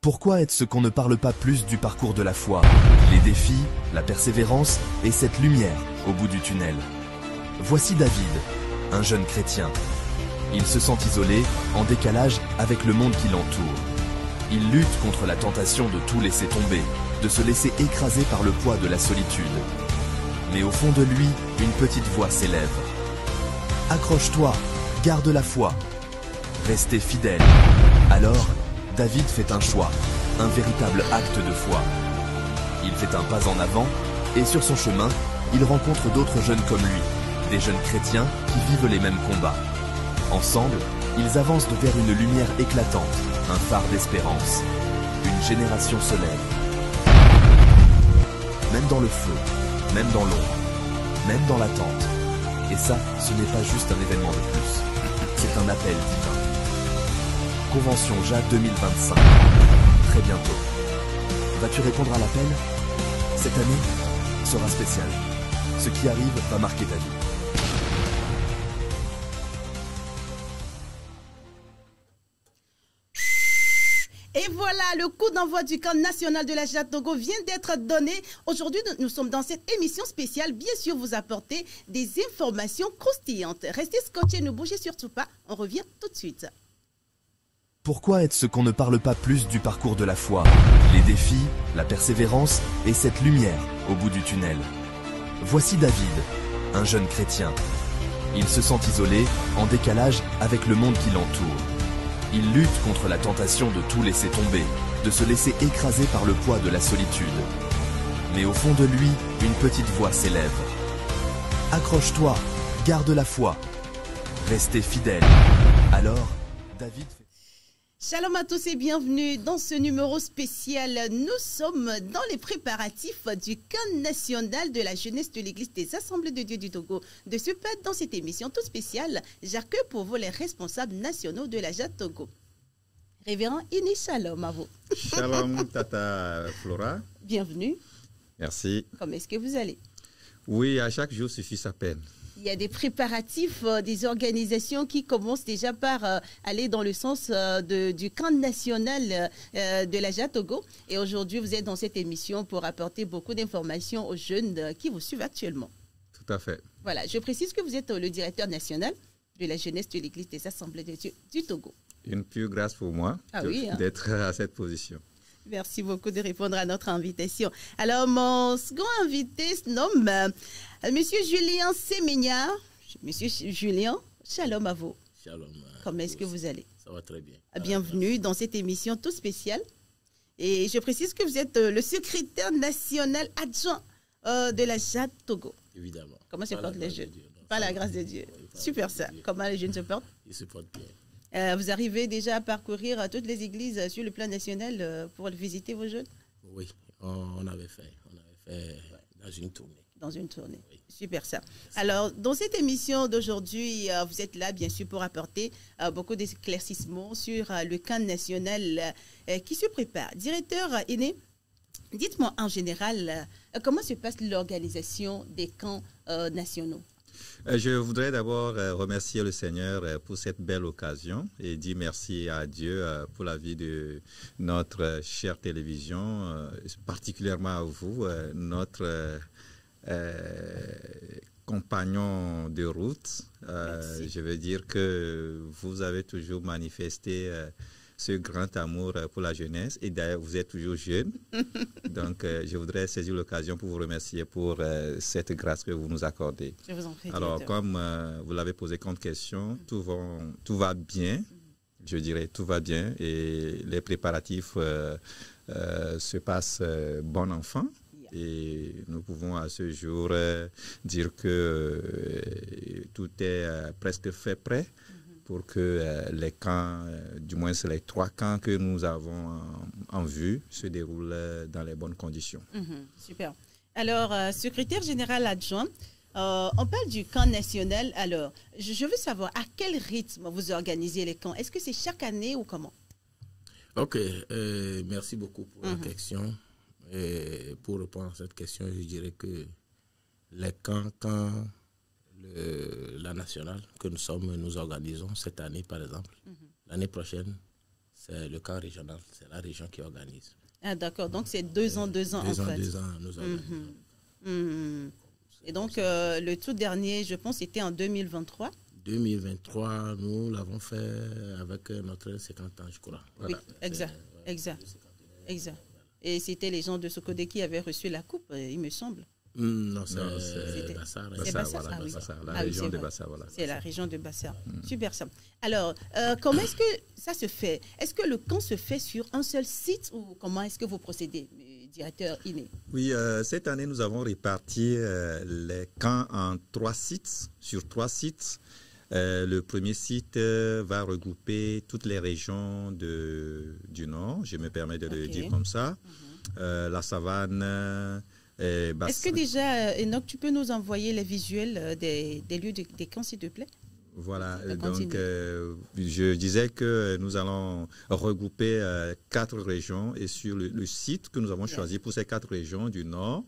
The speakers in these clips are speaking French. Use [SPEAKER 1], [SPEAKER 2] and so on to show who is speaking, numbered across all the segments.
[SPEAKER 1] Pourquoi être ce qu'on ne parle pas plus du parcours de la foi? Les défis, la persévérance et cette lumière au bout du tunnel. Voici David, un jeune chrétien. Il se sent isolé, en décalage avec le monde qui l'entoure. Il lutte contre la tentation de tout laisser tomber, de se laisser écraser par le poids de la solitude. Mais au fond de lui, une petite voix s'élève. Accroche-toi, garde la foi. Restez fidèle. Alors, David fait un choix, un véritable acte de foi. Il fait un pas en avant et sur son chemin, il rencontre d'autres jeunes comme lui, des jeunes chrétiens qui vivent les mêmes combats. Ensemble, ils avancent vers une lumière éclatante, un phare d'espérance. Une génération se lève. Même dans le feu, même dans l'ombre, même dans l'attente. Et ça, ce n'est pas juste un événement de plus, c'est un appel divin. Convention JA 2025. Très bientôt. Vas-tu répondre à l'appel? Cette année sera spéciale. Ce qui arrive va marquer ta vie.
[SPEAKER 2] Et voilà, le coup d'envoi du camp national de la JA Togo vient d'être donné. Aujourd'hui, nous sommes dans cette émission spéciale. Bien sûr, vous apporter des informations croustillantes. Restez scotchés, ne bougez surtout pas. On revient tout de suite.
[SPEAKER 1] Pourquoi être ce qu'on ne parle pas plus du parcours de la foi? Les défis, la persévérance et cette lumière au bout du tunnel. Voici David, un jeune chrétien. Il se sent isolé, en décalage avec le monde qui l'entoure. Il lutte contre la tentation de tout laisser tomber, de se laisser écraser par le poids de la solitude. Mais au fond de lui, une petite voix s'élève. Accroche-toi, garde la foi. Restez fidèle. Alors, David fait...
[SPEAKER 2] Shalom à tous et bienvenue dans ce numéro spécial. Nous sommes dans les préparatifs du camp national de la jeunesse de l'Église des Assemblées de Dieu du Togo. De ce fait, dans cette émission toute spéciale, j'accueille pour vous les responsables nationaux de la JA Togo. Révérend Ini, shalom à vous.
[SPEAKER 3] Shalom, Tata Flora.
[SPEAKER 2] Bienvenue.
[SPEAKER 3] Merci.
[SPEAKER 2] Comment est-ce que vous allez?
[SPEAKER 3] Oui, à chaque jour suffit sa peine.
[SPEAKER 2] Il y a des préparatifs des organisations qui commencent déjà par aller dans le sens du camp national de la JA Togo. Et aujourd'hui, vous êtes dans cette émission pour apporter beaucoup d'informations aux jeunes qui vous suivent actuellement.
[SPEAKER 3] Tout à fait.
[SPEAKER 2] Voilà, je précise que vous êtes le directeur national de la jeunesse de l'Église des Assemblées de Dieu du Togo.
[SPEAKER 3] Une pure grâce pour moi d'être à cette position.
[SPEAKER 2] Merci beaucoup de répondre à notre invitation. Alors, mon second invité se nomme Monsieur Julien Séméniard. Monsieur Julien, shalom à vous.
[SPEAKER 4] Shalom.
[SPEAKER 2] Comment est-ce que vous allez?
[SPEAKER 4] Ça va très bien.
[SPEAKER 2] Bienvenue dans cette émission tout spéciale. Et je précise que vous êtes le secrétaire national adjoint de la JA Togo.
[SPEAKER 4] Évidemment.
[SPEAKER 2] Comment se portent les jeunes? Par la grâce de Dieu. Super ça. Comment les jeunes se portent?
[SPEAKER 4] Ils se portent bien.
[SPEAKER 2] Vous arrivez déjà à parcourir toutes les églises sur le plan national pour visiter vos jeunes?
[SPEAKER 4] Oui, on avait fait dans une tournée.
[SPEAKER 2] Dans une tournée.
[SPEAKER 4] Oui.
[SPEAKER 2] Super ça. Alors, dans cette émission d'aujourd'hui, vous êtes là, bien sûr, pour apporter beaucoup d'éclaircissements sur le camp national qui se prépare. Directeur Iné, dites-moi en général, comment se passe l'organisation des camps nationaux?
[SPEAKER 3] Je voudrais d'abord remercier le Seigneur pour cette belle occasion et dire merci à Dieu pour la vie de notre chère télévision, particulièrement à vous, notre compagnon de route. Je veux dire que vous avez toujours manifesté ce grand amour pour la jeunesse et d'ailleurs vous êtes toujours jeune. Donc je voudrais saisir l'occasion pour vous remercier pour cette grâce que vous nous accordez.
[SPEAKER 2] Je vous en prie.
[SPEAKER 3] Alors comme vous l'avez posé comme question, tout va bien, je dirais tout va bien et les préparatifs se passent bon enfant. Et nous pouvons à ce jour dire que tout est presque fait prêt pour que les camps, du moins les 3 camps que nous avons en vue, se déroulent dans les bonnes conditions.
[SPEAKER 2] Super. Alors, secrétaire général adjoint, on parle du camp national. Alors, je veux savoir à quel rythme vous organisez les camps. Est-ce que c'est chaque année ou comment?
[SPEAKER 4] Ok, merci beaucoup pour la question. Et pour répondre à cette question, je dirais que les camps, quand la nationale que nous organisons cette année, par exemple, l'année prochaine, c'est le camp régional, c'est la région qui organise.
[SPEAKER 2] Ah, d'accord. Donc, c'est 2 ans, 2 ans, en fait.
[SPEAKER 4] 2 ans, nous organisons.
[SPEAKER 2] Et donc, le tout dernier, je pense, c'était en 2023.
[SPEAKER 4] 2023, nous l'avons fait avec notre 50 ans, je crois.
[SPEAKER 2] Voilà. Oui, exact. Et c'était les gens de Sokode qui avaient reçu la coupe, il me semble.
[SPEAKER 4] Non, c'est Bassar.
[SPEAKER 2] C'est Bassar,
[SPEAKER 3] voilà,
[SPEAKER 2] oui.
[SPEAKER 3] Bassar, la région de Bassar. Voilà.
[SPEAKER 2] C'est la région de Bassar. Super ça. Alors, comment est-ce que ça se fait? Est-ce que le camp se fait sur un seul site ou comment est-ce que vous procédez, directeur Iné?
[SPEAKER 3] Oui, cette année, nous avons réparti les camps en 3 sites, sur 3 sites. Le premier site va regrouper toutes les régions du Nord, je me permets de le dire comme ça. La savane.
[SPEAKER 2] Est-ce que déjà, Enoch, tu peux nous envoyer les visuels des lieux des camps, s'il te plaît?
[SPEAKER 3] Voilà, donc je disais que nous allons regrouper 4 régions et sur le site que nous avons choisi pour ces 4 régions du Nord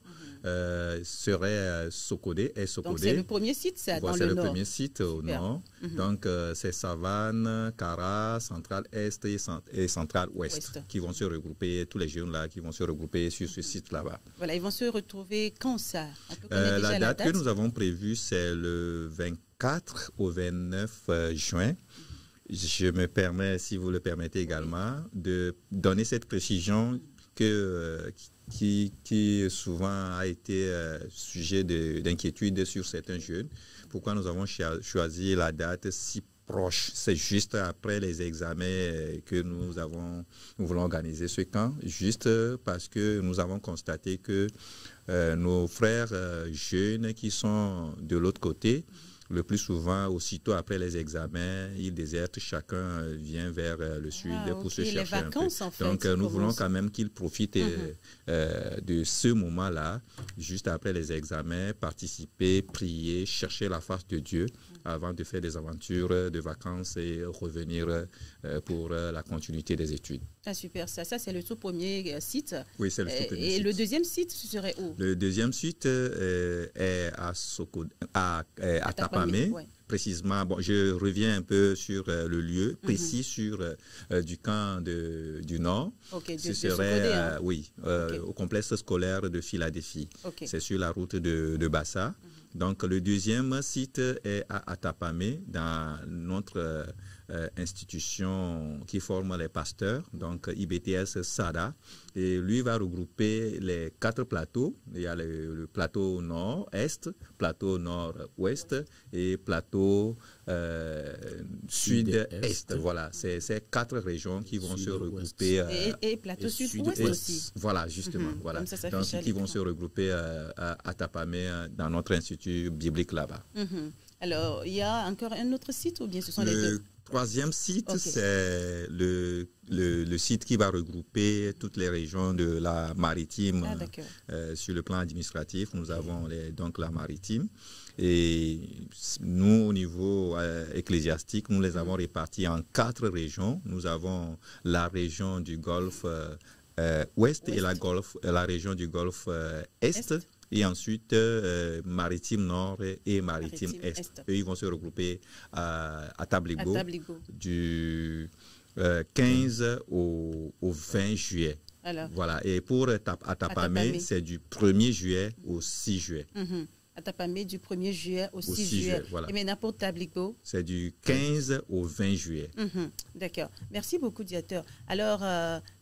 [SPEAKER 3] serait Sokode et Sokode.
[SPEAKER 2] Donc c'est le premier site, ça, dans le Nord.
[SPEAKER 3] C'est le premier site au Nord. Donc c'est Savane, Kara, Central-Est et Central-Ouest qui vont se regrouper, tous les jeunes là qui vont se regrouper sur ce site là-bas.
[SPEAKER 2] Voilà, ils vont se retrouver quand ça? On peut connaître déjà
[SPEAKER 3] la date que nous avons prévue, c'est le 24 au 29 juin. Je me permets, si vous le permettez également, de donner cette précision qui souvent a été sujet d'inquiétude sur certains jeunes. Pourquoi nous avons choisi la date si proche? C'est juste après les examens que nous voulons organiser ce camp, juste parce que nous avons constaté que nos frères jeunes qui sont de l'autre côté, le plus souvent, aussitôt après les examens, ils désertent, chacun vient vers le sud pour se chercher
[SPEAKER 2] les vacances,
[SPEAKER 3] un peu.
[SPEAKER 2] En fait,
[SPEAKER 3] donc, nous voulons quand même qu'ils profitent de ce moment-là, juste après les examens, participer, prier, chercher la face de Dieu avant de faire des aventures de vacances et revenir pour la continuité des études.
[SPEAKER 2] Ah, super, ça c'est le tout premier site.
[SPEAKER 3] Oui, c'est le tout premier
[SPEAKER 2] site.
[SPEAKER 3] Et
[SPEAKER 2] le deuxième site, ce serait où?
[SPEAKER 3] Le deuxième site est à Tapamé, précisément. Bon, je reviens un peu sur le lieu précis sur du camp du Nord. Ce serait au complexe scolaire de Philadelphie. C'est sur la route de Bassa. Donc, le deuxième site est à Tapamé, dans notre institution qui forme les pasteurs, donc IBTS SADA. Et lui va regrouper les 4 plateaux. Il y a le plateau nord-est, plateau nord-ouest et plateau sud-est. Voilà, c'est ces 4 régions qui vont se regrouper.
[SPEAKER 2] Et plateau sud-ouest aussi.
[SPEAKER 3] Voilà, justement. Voilà. Donc, qui vont se regrouper à Tapamé dans notre institut biblique là-bas.
[SPEAKER 2] Alors, il y a encore un autre site ou bien ce sont les deux?
[SPEAKER 3] Le troisième site, c'est le site qui va regrouper toutes les régions de la maritime. Sur le plan administratif, nous avons donc la maritime. Et nous, au niveau ecclésiastique, nous les avons répartis en 4 régions. Nous avons la région du Golfe Ouest et la région du Golfe Est. Et ensuite, Maritime Nord et Maritime Est. Eux, ils vont se regrouper à Tabligo du 15 au 20 juillet. Alors, voilà. Et pour Tapamé, c'est du 1er juillet au 6 juillet.
[SPEAKER 2] À Tapamé, du 1er juillet au 6 juillet.
[SPEAKER 3] Voilà.
[SPEAKER 2] Et maintenant, pour Tabligo?
[SPEAKER 3] C'est du 15 au 20 juillet.
[SPEAKER 2] D'accord. Merci beaucoup, directeur. Alors,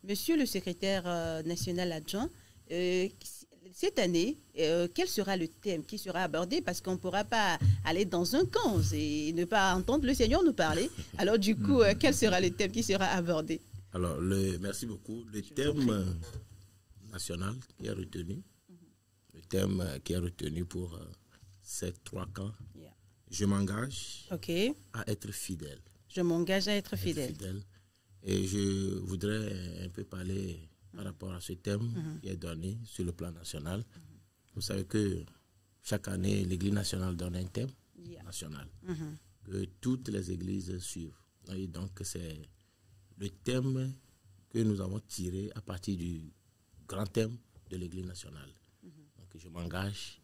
[SPEAKER 2] monsieur le secrétaire national adjoint, cette année, quel sera le thème qui sera abordé? Parce qu'on ne pourra pas aller dans un camp et ne pas entendre le Seigneur nous parler. Alors du coup, quel sera le thème qui sera abordé?
[SPEAKER 4] Alors, merci beaucoup. Le thème national qui est retenu, le thème qui est retenu pour ces 3 camps, je m'engage à être fidèle.
[SPEAKER 2] Je m'engage à être fidèle.
[SPEAKER 4] Et je voudrais un peu parler par rapport à ce thème qui est donné sur le plan national. Vous savez que chaque année, l'Église nationale donne un thème national que toutes les églises suivent. Et donc, c'est le thème que nous avons tiré à partir du grand thème de l'Église nationale. Donc, je m'engage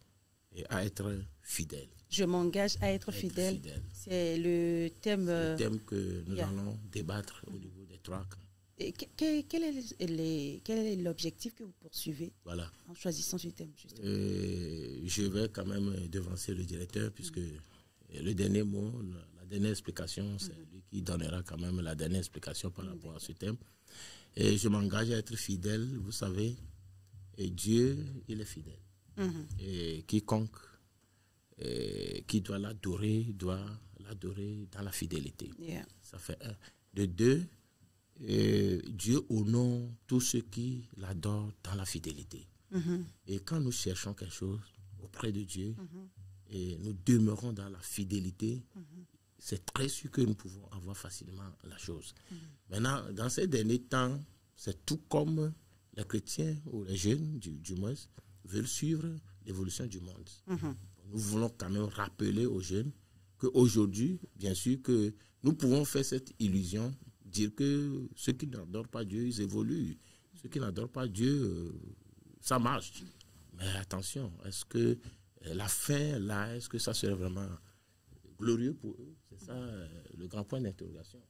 [SPEAKER 4] à être fidèle.
[SPEAKER 2] Je m'engage à être fidèle. C'est le thème...
[SPEAKER 4] le thème que nous allons débattre au niveau des 3 camps.
[SPEAKER 2] Et quel est l'objectif que vous poursuivez en choisissant ce thème, justement?
[SPEAKER 4] Je vais quand même devancer le directeur, puisque le dernier mot, la dernière explication, c'est lui qui donnera quand même la dernière explication par rapport à ce thème. Et je m'engage à être fidèle, vous savez, et Dieu, il est fidèle. Et quiconque qui doit l'adorer dans la fidélité.
[SPEAKER 2] Yeah.
[SPEAKER 4] Ça fait un. De deux, Dieu honore tous ceux qui l'adorent dans la fidélité. Et quand nous cherchons quelque chose auprès de Dieu et nous demeurons dans la fidélité, c'est très sûr que nous pouvons avoir facilement la chose. Maintenant, dans ces derniers temps, c'est tout comme les chrétiens ou les jeunes, du moins, veulent suivre l'évolution du monde. Nous voulons quand même rappeler aux jeunes qu'aujourd'hui, bien sûr, que nous pouvons faire cette illusion, dire que ceux qui n'adorent pas Dieu, ils évoluent. Ceux qui n'adorent pas Dieu, ça marche. Mais attention, est-ce que la fin, là, est-ce que ça serait vraiment glorieux pour eux? C'est ça le grand point d'interrogation.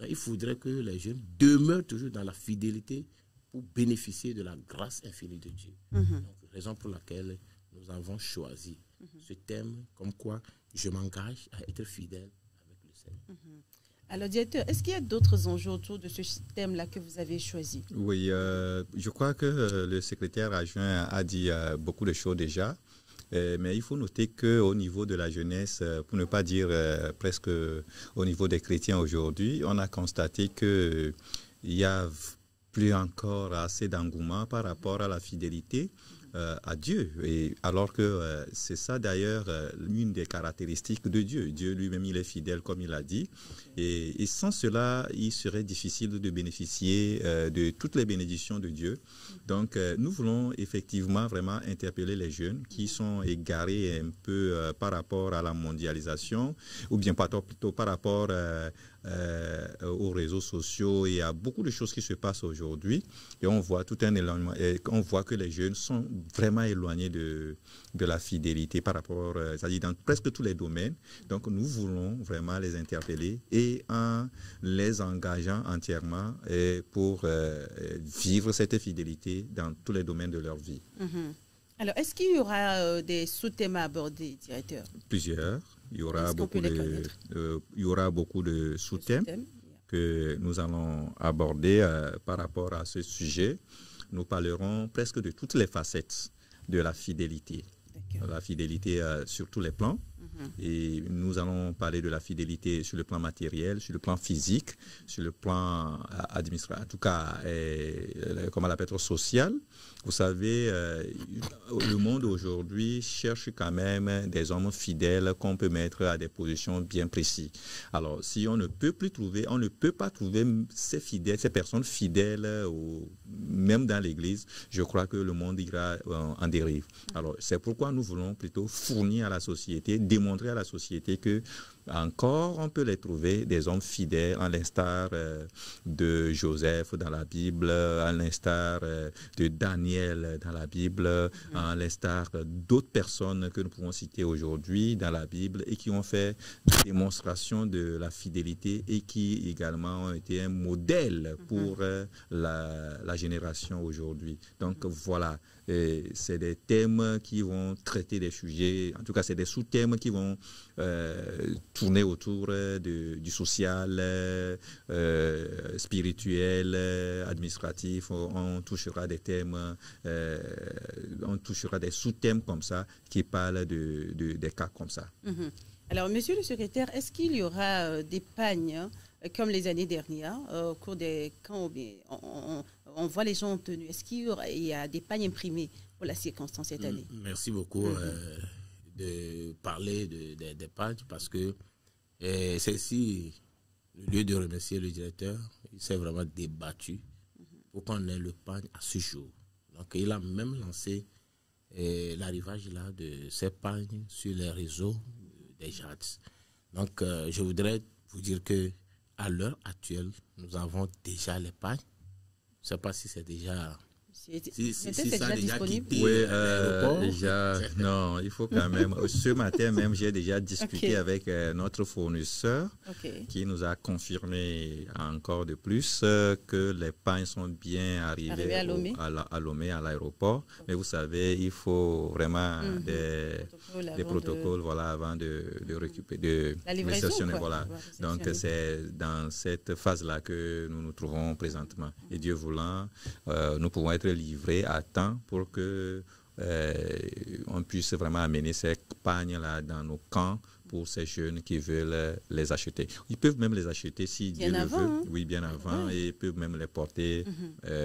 [SPEAKER 4] Il faudrait que les jeunes demeurent toujours dans la fidélité pour bénéficier de la grâce infinie de Dieu. Donc, raison pour laquelle nous avons choisi ce thème, comme quoi je m'engage à être fidèle avec le Seigneur.
[SPEAKER 2] Alors, directeur, est-ce qu'il y a d'autres enjeux autour de ce thème-là que vous avez choisi?
[SPEAKER 3] Oui, je crois que le secrétaire adjoint a dit beaucoup de choses déjà. Mais il faut noter qu'au niveau de la jeunesse, pour ne pas dire presque au niveau des chrétiens aujourd'hui, on a constaté qu'il n'y a plus encore assez d'engouement par rapport à la fidélité à Dieu. Et alors que c'est ça d'ailleurs l'une des caractéristiques de Dieu. Dieu lui-même, il est fidèle comme il a dit. Et sans cela, il serait difficile de bénéficier de toutes les bénédictions de Dieu. Donc, nous voulons effectivement vraiment interpeller les jeunes qui sont égarés un peu par rapport à la mondialisation, ou bien plutôt par rapport aux réseaux sociaux. Il y a beaucoup de choses qui se passent aujourd'hui et on voit tout un éloignement. Et on voit que les jeunes sont vraiment éloignés de la fidélité par rapport, c'est-à-dire dans presque tous les domaines. Donc, nous voulons vraiment les interpeller et en les engageant entièrement pour vivre cette fidélité dans tous les domaines de leur vie.
[SPEAKER 2] Alors, est-ce qu'il y aura des sous-thèmes à aborder, directeur?
[SPEAKER 3] Plusieurs. Il y aura beaucoup de sous-thèmes que nous allons aborder par rapport à ce sujet. Nous parlerons presque de toutes les facettes de la fidélité. La fidélité sur tous les plans. Et nous allons parler de la fidélité sur le plan matériel, sur le plan physique, sur le plan administratif, en tout cas, comment l'appelle, social. Vous savez, le monde aujourd'hui cherche quand même des hommes fidèles qu'on peut mettre à des positions bien précises. Alors, si on ne peut pas trouver ces personnes fidèles, même dans l'Église, je crois que le monde ira en dérive. Alors, c'est pourquoi nous voulons plutôt fournir à la société, démontrer à la société que encore on peut les trouver, des hommes fidèles, à l'instar de Joseph dans la Bible, à l'instar de Daniel dans la Bible, à l'instar d'autres personnes que nous pouvons citer aujourd'hui dans la Bible et qui ont fait des démonstrations de la fidélité et qui également ont été un modèle pour la génération aujourd'hui. Donc voilà, c'est des thèmes qui vont traiter des sujets, en tout cas c'est des sous-thèmes qui vont tourner autour du social, spirituel, administratif. On touchera des thèmes, on touchera des sous-thèmes comme ça qui parlent des cas comme ça.
[SPEAKER 2] Alors, monsieur le secrétaire, est-ce qu'il y aura des pagnes comme les années dernières au cours des quand on voit les gens en tenue? Est-ce qu'il y a des pagnes imprimées pour la circonstance cette année?
[SPEAKER 4] Merci beaucoup de parler des pagnes parce que c'est ici le lieu de remercier le directeur. Il s'est vraiment débattu pour qu'on ait le pagne à ce jour. Donc, il a même lancé l'arrivage là de ces pagnes sur les réseaux des JADS. Donc, je voudrais vous dire que à l'heure actuelle, nous avons déjà les pagnes. Je ne sais pas si c'est déjà Si
[SPEAKER 2] c'est
[SPEAKER 4] ça
[SPEAKER 2] déjà
[SPEAKER 4] a déjà
[SPEAKER 2] disponible.
[SPEAKER 4] quitté
[SPEAKER 3] Oui,
[SPEAKER 4] l'aéroport,
[SPEAKER 3] déjà, non, il faut quand même. Ce matin même, j'ai déjà discuté
[SPEAKER 2] Ok.
[SPEAKER 3] avec notre fournisseur
[SPEAKER 2] Ok.
[SPEAKER 3] qui nous a confirmé encore de plus que les pagnes sont bien
[SPEAKER 2] Arrivé
[SPEAKER 3] arrivées
[SPEAKER 2] à Lomé.
[SPEAKER 3] à Lomé, à l'aéroport. Mais vous savez, il faut vraiment
[SPEAKER 2] Mhm.
[SPEAKER 3] des
[SPEAKER 2] Avant
[SPEAKER 3] protocoles voilà, avant de récupérer, de
[SPEAKER 2] La livraison,
[SPEAKER 3] réceptionner,
[SPEAKER 2] quoi.
[SPEAKER 3] voilà.
[SPEAKER 2] Ouais,
[SPEAKER 3] Donc, c'est dans cette phase-là que nous nous trouvons présentement. Et Dieu voulant, nous pouvons être livrés à temps pour que on puisse vraiment amener ces pagnes-là dans nos camps pour ces jeunes qui veulent les acheter. Ils peuvent même les acheter si
[SPEAKER 2] Bien
[SPEAKER 3] Dieu le
[SPEAKER 2] avant,
[SPEAKER 3] veut.
[SPEAKER 2] hein.
[SPEAKER 3] Oui, bien avant.
[SPEAKER 2] Ouais.
[SPEAKER 3] Et ils peuvent même les porter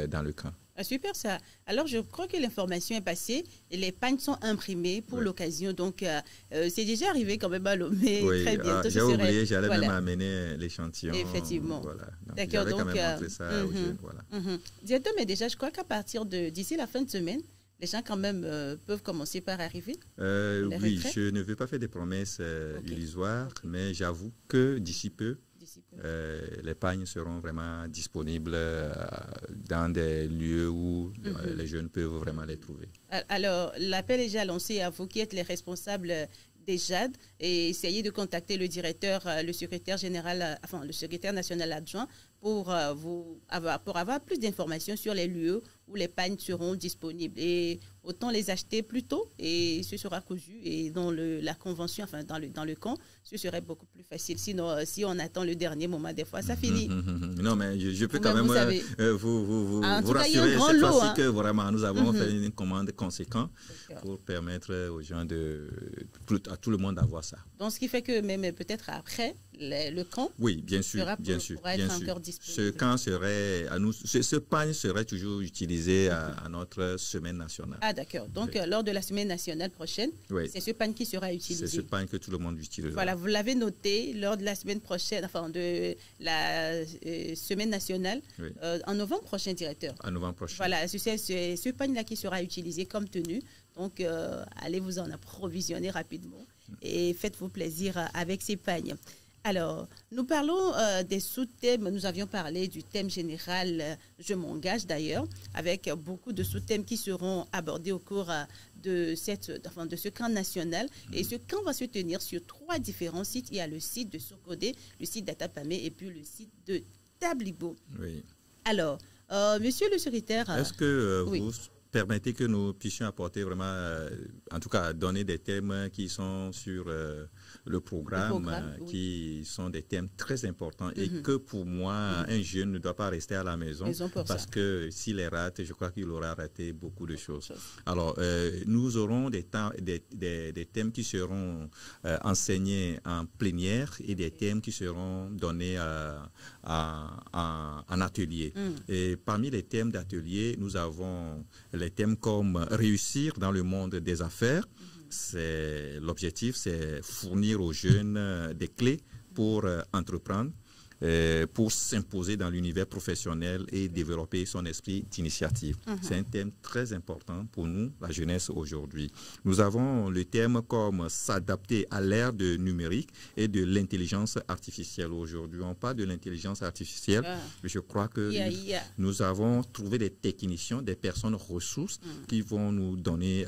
[SPEAKER 3] dans le camp.
[SPEAKER 2] Ah, super ça. Alors je crois que l'information est passée et les pagnes sont imprimées pour
[SPEAKER 3] Oui.
[SPEAKER 2] l'occasion. Donc c'est déjà arrivé quand même à Lomé.
[SPEAKER 3] Oui,
[SPEAKER 2] Très bientôt.
[SPEAKER 3] j'ai oublié, j'allais même
[SPEAKER 2] voilà.
[SPEAKER 3] amener l'échantillon.
[SPEAKER 2] Effectivement.
[SPEAKER 3] Voilà. Donc,
[SPEAKER 2] D'accord,
[SPEAKER 3] j'avais quand
[SPEAKER 2] donc,
[SPEAKER 3] même montré ça aux jeunes. Voilà.
[SPEAKER 2] Directeur, mais déjà je crois qu'à partir d'ici la fin de semaine, les gens quand même peuvent commencer par arriver. Les
[SPEAKER 3] Oui,
[SPEAKER 2] retraits?
[SPEAKER 3] je ne veux pas faire des promesses
[SPEAKER 2] Ok.
[SPEAKER 3] illusoires,
[SPEAKER 2] Ok.
[SPEAKER 3] mais j'avoue que d'ici peu,
[SPEAKER 2] D'ici peu.
[SPEAKER 3] les pagnes seront vraiment disponibles dans des lieux où les jeunes peuvent vraiment les trouver.
[SPEAKER 2] Alors, l'appel est déjà lancé à vous qui êtes les responsables des JAD et essayez de contacter le directeur, le secrétaire général, enfin le secrétaire national adjoint pour avoir plus d'informations sur les lieux où les pagnes seront disponibles. Et autant les acheter plus tôt et ce sera cousu. Et dans la convention, enfin dans le camp, ce serait beaucoup plus facile. Sinon, si on attend le dernier moment, des fois, ça finit.
[SPEAKER 3] Non, mais je peux
[SPEAKER 2] Mais
[SPEAKER 3] quand même
[SPEAKER 2] vous savez,
[SPEAKER 3] vous
[SPEAKER 2] en tout cas, il y a un
[SPEAKER 3] rassurer
[SPEAKER 2] grand
[SPEAKER 3] cette
[SPEAKER 2] lot,
[SPEAKER 3] fois-ci
[SPEAKER 2] hein.
[SPEAKER 3] que vraiment nous avons fait une commande conséquente
[SPEAKER 2] D'accord.
[SPEAKER 3] pour permettre aux gens à tout le monde d'avoir ça.
[SPEAKER 2] Donc, ce qui fait que même peut-être après le camp,
[SPEAKER 3] Oui, bien sûr,
[SPEAKER 2] Sera
[SPEAKER 3] bien
[SPEAKER 2] pour-
[SPEAKER 3] sûr,
[SPEAKER 2] pourra
[SPEAKER 3] bien
[SPEAKER 2] être
[SPEAKER 3] sûr.
[SPEAKER 2] encore disponible.
[SPEAKER 3] Ce camp serait à nous, ce pagne serait toujours utilisé à notre semaine nationale.
[SPEAKER 2] ah d'accord. Donc,
[SPEAKER 3] Oui.
[SPEAKER 2] Lors de la semaine nationale prochaine,
[SPEAKER 3] Oui.
[SPEAKER 2] c'est ce pagne qui sera
[SPEAKER 3] C'est
[SPEAKER 2] utilisé.
[SPEAKER 3] ce pagne que tout le monde utilise.
[SPEAKER 2] Voilà, vous l'avez noté lors de la semaine prochaine, enfin de la semaine nationale,
[SPEAKER 3] Oui.
[SPEAKER 2] en novembre prochain, directeur.
[SPEAKER 3] En novembre prochain.
[SPEAKER 2] Voilà, c'est ce pagne-là qui sera utilisé comme tenue. Donc, allez vous en approvisionner rapidement et faites-vous plaisir avec ces pagnes. Alors, nous parlons des sous-thèmes. Nous avions parlé du thème général, je m'engage d'ailleurs, avec beaucoup de sous-thèmes qui seront abordés au cours de ce camp national. Et ce camp va se tenir sur 3 différents sites. Il y a le site de Sokodé, le site d'Atapamé et puis le site de Tablibo.
[SPEAKER 3] Oui.
[SPEAKER 2] Alors, monsieur le secrétaire...
[SPEAKER 3] Est-ce que
[SPEAKER 2] oui.
[SPEAKER 3] vous permettez que nous puissions apporter vraiment, en tout cas, donner des thèmes qui sont sur le programme,
[SPEAKER 2] oui.
[SPEAKER 3] qui sont des thèmes très importants et que pour moi, un jeune ne doit pas rester à la maison
[SPEAKER 2] pour
[SPEAKER 3] parce
[SPEAKER 2] ça.
[SPEAKER 3] que s'il les rate, je crois qu'il aura raté beaucoup de choses. Alors, nous aurons des thèmes qui seront enseignés en plénière et des thèmes qui seront donnés en atelier. Et parmi les thèmes d'atelier, nous avons les thèmes comme réussir dans le monde des affaires. L'objectif, c'est fournir aux jeunes des clés pour entreprendre, pour s'imposer dans l'univers professionnel et développer son esprit d'initiative. C'est un thème très important pour nous, la jeunesse aujourd'hui. Nous avons le thème comme s'adapter à l'ère du numérique et de l'intelligence artificielle. Aujourd'hui, on parle de l'intelligence artificielle. Je crois que nous avons trouvé des techniciens, des personnes ressources qui vont nous donner,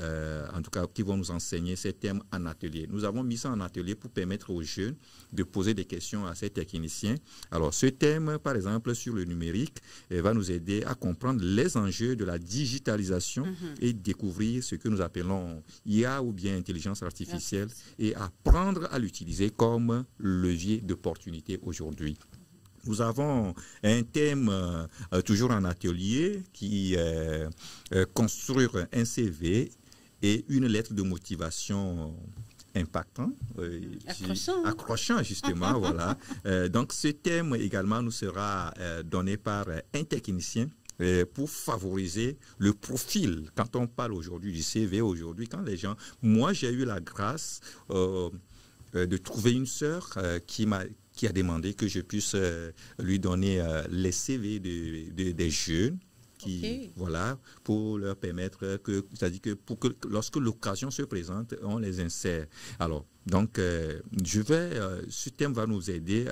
[SPEAKER 3] en tout cas, qui vont nous enseigner ces thèmes en atelier. Nous avons mis ça en atelier pour permettre aux jeunes de poser des questions à ces techniciens. Alors, ce thème, par exemple, sur le numérique, va nous aider à comprendre les enjeux de la digitalisation et découvrir ce que nous appelons IA ou bien intelligence artificielle et apprendre à l'utiliser comme levier d'opportunité aujourd'hui. Nous avons un thème toujours en atelier qui est construire un CV et une lettre de motivation impactant, accrochant justement, voilà. Donc ce thème également nous sera donné par un technicien pour favoriser le profil. Quand on parle aujourd'hui du CV, aujourd'hui, quand les gens... Moi, j'ai eu la grâce de trouver une sœur qui a demandé que je puisse lui donner les CV des jeunes voilà, pour leur permettre que, c'est-à-dire que lorsque l'occasion se présente, on les insère. Alors, donc, ce thème va nous aider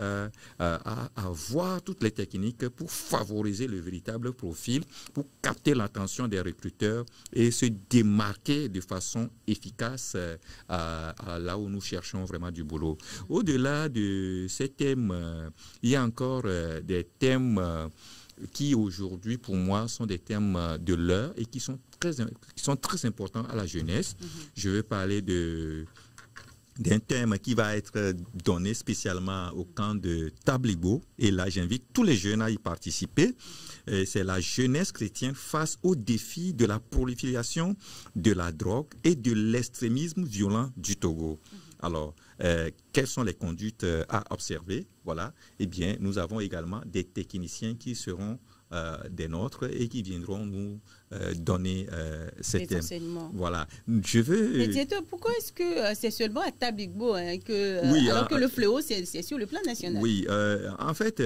[SPEAKER 3] à voir toutes les techniques pour favoriser le véritable profil, pour capter l'attention des recruteurs et se démarquer de façon efficace là où nous cherchons vraiment du boulot. Au-delà de ces thèmes, il y a encore des thèmes qui aujourd'hui, pour moi, sont des thèmes de l'heure et qui sont très importants à la jeunesse. Je vais parler d'un thème qui va être donné spécialement au camp de Tabligo. Et là, j'invite tous les jeunes à y participer. C'est la jeunesse chrétienne face aux défis de la prolifération de la drogue et de l'extrémisme violent du Togo. Alors, quelles sont les conduites à observer? Voilà. Eh bien, nous avons également des techniciens qui seront des nôtres et qui viendront nous donner ces thèmes. Voilà. Je veux...
[SPEAKER 2] Mais directeur, pourquoi est-ce que c'est seulement à Tabligo alors que le fléau, c'est sur le plan national?
[SPEAKER 3] Oui, en fait,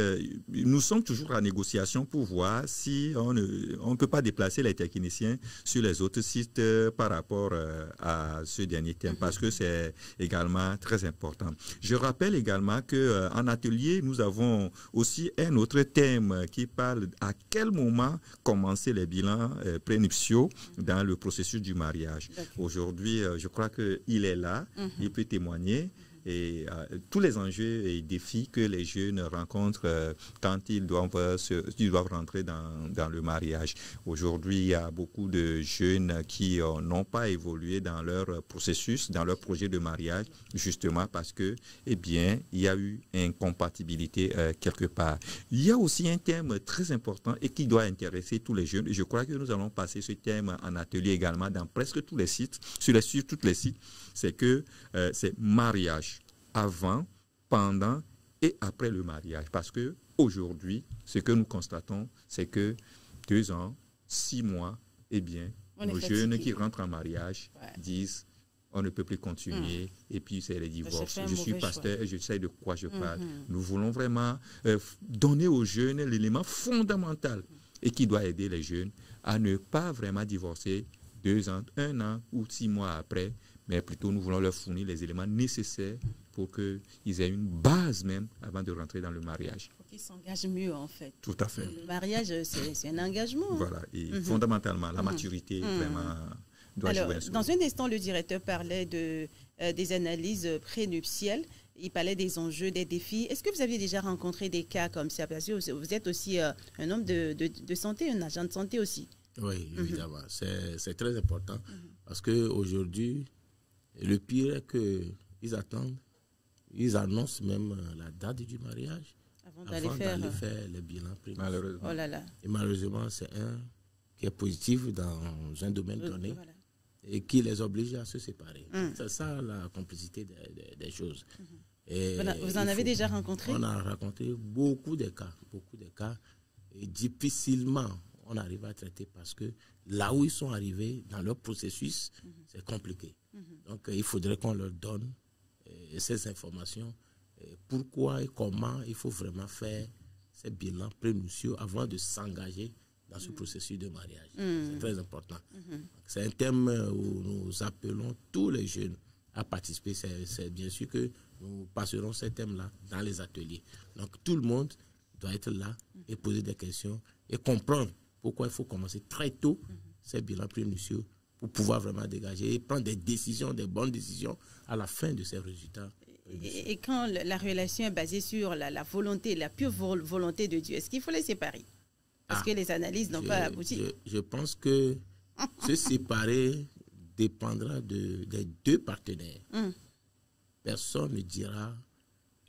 [SPEAKER 3] nous sommes toujours en négociation pour voir si on ne peut pas déplacer les techniciens sur les autres sites par rapport à ce dernier thème, parce que c'est également très important. Je rappelle également qu'en atelier, nous avons aussi un autre thème qui parle à quel moment commencer les bilans prénuptiaux dans le processus du mariage. Aujourd'hui, je crois qu'il est là, il peut témoigner. Et tous les enjeux et défis que les jeunes rencontrent quand ils doivent rentrer dans le mariage. Aujourd'hui, il y a beaucoup de jeunes qui n'ont pas évolué dans leur processus, dans leur projet de mariage, justement parce que, eh bien, il y a eu incompatibilité quelque part. Il y a aussi un thème très important et qui doit intéresser tous les jeunes. Je crois que nous allons passer ce thème en atelier également dans presque tous les sites, sur tous les sites. C'est que c'est mariage avant, pendant et après le mariage. Parce que aujourd'hui, ce que nous constatons, c'est que 2 ans, 6 mois, eh bien, nos jeunes qui rentrent en mariage disent on ne peut plus continuer et puis c'est les divorces. Je suis pasteur et je sais de quoi je parle. Nous voulons vraiment donner aux jeunes l'élément fondamental et qui doit aider les jeunes à ne pas vraiment divorcer 2 ans, 1 an ou 6 mois après, mais plutôt nous voulons leur fournir les éléments nécessaires pour qu'ils aient une base même avant de rentrer dans le mariage.
[SPEAKER 2] Pour qu'ils s'engagent mieux, en fait.
[SPEAKER 3] Tout à fait.
[SPEAKER 2] Le mariage, c'est un engagement.
[SPEAKER 3] Voilà, et fondamentalement, la maturité vraiment doit jouer un rôle.
[SPEAKER 2] Dans un instant, le directeur parlait des analyses prénuptiales. Il parlait des enjeux, des défis. Est-ce que vous aviez déjà rencontré des cas comme ça? Parce que vous êtes aussi un homme de santé, un agent de santé aussi.
[SPEAKER 4] Oui, évidemment. C'est très important parce qu'aujourd'hui, le pire est qu'ils attendent, ils annoncent même la date du mariage avant d'aller faire le bilan prénuptial.
[SPEAKER 3] Malheureusement.
[SPEAKER 2] Oh là là.
[SPEAKER 4] Et malheureusement, c'est un qui est positif dans un domaine donné et qui les oblige à se séparer. C'est ça la complicité des choses. Et
[SPEAKER 2] vous en avez déjà rencontré?
[SPEAKER 4] On a rencontré beaucoup de cas. Et difficilement, on arrive à traiter parce que là où ils sont arrivés dans leur processus, c'est compliqué. Donc, il faudrait qu'on leur donne ces informations, pourquoi et comment il faut vraiment faire ces bilans prénuptiaux avant de s'engager dans ce processus de mariage. C'est très important. C'est un thème où nous appelons tous les jeunes à participer. C'est bien sûr que nous passerons ces thèmes-là dans les ateliers. Donc, tout le monde doit être là et poser des questions et comprendre pourquoi il faut commencer très tôt ces bilans prénuptiaux pour pouvoir vraiment dégager et prendre des décisions, des bonnes décisions à la fin de ces résultats.
[SPEAKER 2] Et quand la relation est basée sur la volonté, la pure volonté de Dieu, est-ce qu'il faut les séparer? Parce que les analyses n'ont pas abouti.
[SPEAKER 4] Je pense que se séparer dépendra des 2 partenaires. Personne ne dira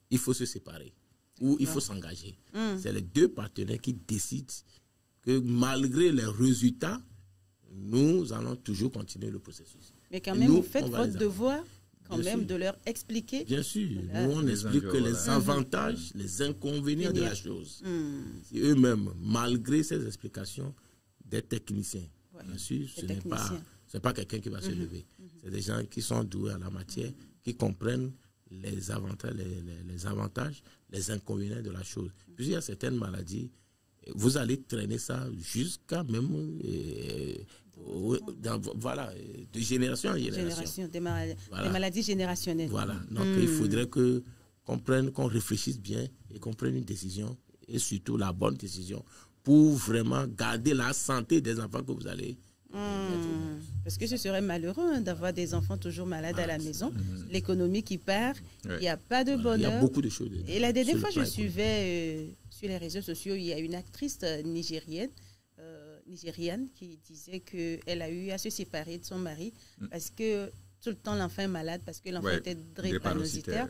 [SPEAKER 4] il faut se séparer ou il faut s'engager. C'est les 2 partenaires qui décident que malgré les résultats, nous allons toujours continuer le processus.
[SPEAKER 2] Mais quand même, vous faites votre devoir quand même de leur expliquer.
[SPEAKER 4] Bien sûr. Nous, on explique que les avantages, les inconvénients de la chose. Si eux-mêmes, malgré ces explications, des techniciens, bien sûr, ce n'est pas quelqu'un qui va se lever. C'est des gens qui sont doués en la matière, qui comprennent les avantages, les inconvénients de la chose. Puis il y a certaines maladies vous allez traîner ça jusqu'à même voilà, de génération en génération.
[SPEAKER 2] Des maladies générationnelles.
[SPEAKER 4] Voilà, donc il faudrait qu'on réfléchisse bien et qu'on prenne une décision, et surtout la bonne décision, pour vraiment garder la santé des enfants que vous allez
[SPEAKER 2] parce que ce serait malheureux d'avoir des enfants toujours malades à la maison. L'économie qui perd, il n'y a pas de bonheur.
[SPEAKER 4] Il y a beaucoup de choses.
[SPEAKER 2] Et la dernière fois, je suivais sur les réseaux sociaux, il y a une actrice nigérienne qui disait qu'elle a eu à se séparer de son mari parce que tout le temps l'enfant est malade, parce que l'enfant était drépanocytaire.